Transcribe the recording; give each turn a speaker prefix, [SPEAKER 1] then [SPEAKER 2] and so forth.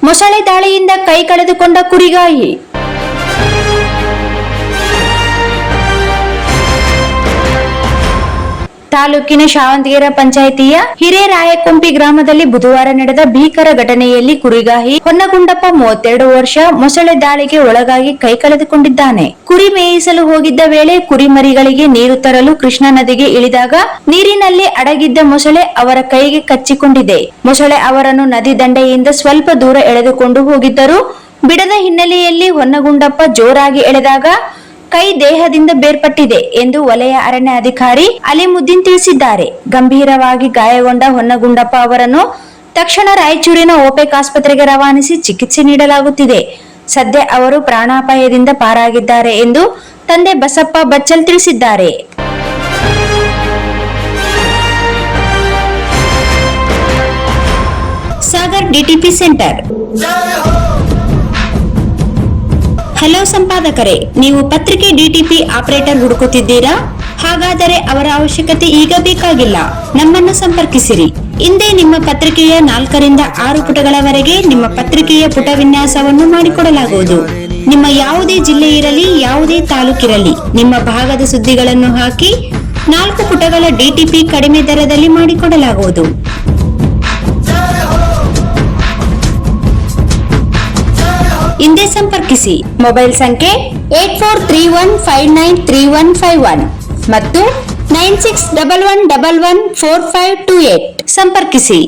[SPEAKER 1] ಮೊಸಳೆ ದಾಳಿಯಿಂದ ಕೈ ಕಳೆದುಕೊಂಡ ಕುರಿಗಾಯಿ. ತಾಲೂಕಿನ ಶಾವಂತಗೆರೆ ಪಂಚಾಯಿತಿಯ ಹಿರೇರಾಯಕೊಂಪಿ ಗ್ರಾಮದಲ್ಲಿ ಬುಧವಾರ ನಡೆದ ಭೀಕರ ಘಟನೆಯಲ್ಲಿ ಕುರಿಗಾಹಿ ಹೊನ್ನಗುಂಡಪ್ಪ 32 ವರ್ಷ ಮೊಸಳೆ ದಾಳಿಗೆ ಒಳಗಾಗಿ ಕೈ ಕಳೆದುಕೊಂಡಿದ್ದಾನೆ. ಕುರಿ ಮೇಯಿಸಲು ಹೋಗಿದ್ದ ವೇಳೆ ಕುರಿಮರಿಗಳಿಗೆ ನೀರು ತರಲು ಕೃಷ್ಣಾ ನದಿಗೆ ಇಳಿದಾಗ ನೀರಿನಲ್ಲಿ ಅಡಗಿದ್ದ ಮೊಸಳೆ ಅವರ ಕೈಗೆ ಕಚ್ಚಿಕೊಂಡಿದೆ. ಮೊಸಳೆ ಅವರನ್ನು ನದಿ ದಂಡೆಯಿಂದ ಸ್ವಲ್ಪ ದೂರ ಎಳೆದುಕೊಂಡು ಹೋಗಿದ್ದರು. ಬಿಡದ ಹಿನ್ನೆಲೆಯಲ್ಲಿ ಹೊನ್ನಗುಂಡಪ್ಪ ಜೋರಾಗಿ ಎಳೆದಾಗ ಕೈ ದೇಹದಿಂದ ಬೇರ್ಪಟ್ಟಿದೆ ಎಂದು ವಲಯ ಅರಣ್ಯ ಅಧಿಕಾರಿ ಅಲಿಮುದ್ದೀನ್ ತಿಳಿಸಿದ್ದಾರೆ. ಗಂಭೀರವಾಗಿ ಗಾಯಗೊಂಡ ಹೊನ್ನಗುಂಡಪ್ಪ ಅವರನ್ನು ತಕ್ಷಣ ರಾಯಚೂರಿನ ಓಪೆಕ್ ಆಸ್ಪತ್ರೆಗೆ ರವಾನಿಸಿ ಚಿಕಿತ್ಸೆ ನೀಡಲಾಗುತ್ತಿದೆ. ಸದ್ಯ ಅವರು ಪ್ರಾಣಾಪಾಯದಿಂದ ಪಾರಾಗಿದ್ದಾರೆ ಎಂದು ತಂದೆ ಬಸಪ್ಪ ಬಚ್ಚಲ್ ತಿಳಿಸಿದ್ದಾರೆ. Sagar DTP centre. ಹಲೋ ಸಂಪಾದಕರೇ, ನೀವು ಪತ್ರಿಕೆ ಡಿಟಿಪಿ ಆಪರೇಟರ್ ಹುಡುಕುತ್ತಿದ್ದೀರಾ? ಹಾಗಾದರೆ ಅವರ ಅವಶ್ಯಕತೆ ಈಗ ಬೇಕಾಗಿಲ್ಲ. ನಮ್ಮನ್ನು ಸಂಪರ್ಕಿಸಿರಿ. ಇಂದೇ ನಿಮ್ಮ ಪತ್ರಿಕೆಯ 4 ರಿಂದ 6 ಪುಟಗಳವರೆಗೆ ನಿಮ್ಮ ಪತ್ರಿಕೆಯ ಪುಟ ವಿನ್ಯಾಸವನ್ನು ಮಾಡಿಕೊಡಲಾಗುವುದು. ನಿಮ್ಮ ಯಾವುದೇ ಜಿಲ್ಲೆ ಇರಲಿ, ಯಾವುದೇ ತಾಲೂಕಿರಲಿ, ನಿಮ್ಮ ಭಾಗದ ಸುದ್ದಿಗಳನ್ನು ಹಾಕಿ 4 ಪುಟಗಳ ಡಿಟಿಪಿ ಕಡಿಮೆ ದರದಲ್ಲಿ ಮಾಡಿಕೊಡಲಾಗುವುದು. ಹಿಂದೆ ಸಂಪರ್ಕಿಸಿ. ಮೊಬೈಲ್ ಸಂಖ್ಯೆ 8431593151 ಮತ್ತು 9611114528 ಸಂಪರ್ಕಿಸಿ.